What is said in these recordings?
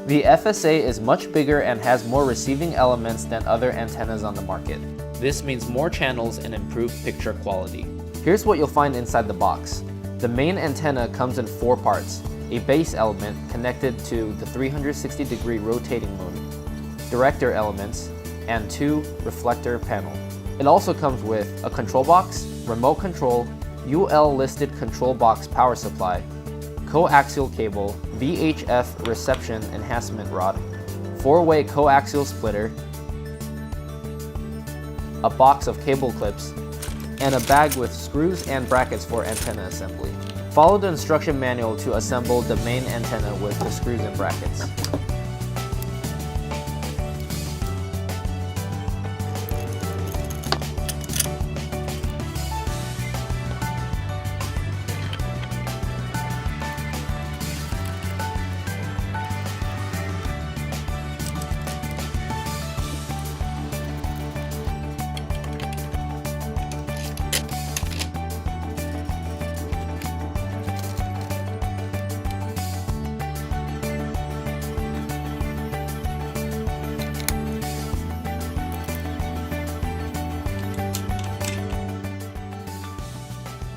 The FSA is much bigger and has more receiving elements than other antennas on the market. This means more channels and improved picture quality. Here's what you'll find inside the box. The main antenna comes in 4 parts: a base element connected to the 360-degree rotating moon, director elements, and 2 reflector panels. It also comes with a control box, remote control, UL-listed control box power supply, coaxial cable, VHF reception enhancement rod, 4-way coaxial splitter, a box of cable clips, and a bag with screws and brackets for antenna assembly. Follow the instruction manual to assemble the main antenna with the screws and brackets.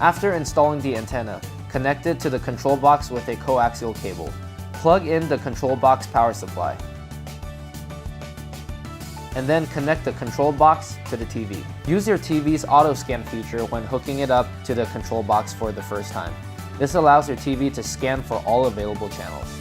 After installing the antenna, connect it to the control box with a coaxial cable. Plug in the control box power supply, and then connect the control box to the TV. Use your TV's auto scan feature when hooking it up to the control box for the first time. This allows your TV to scan for all available channels.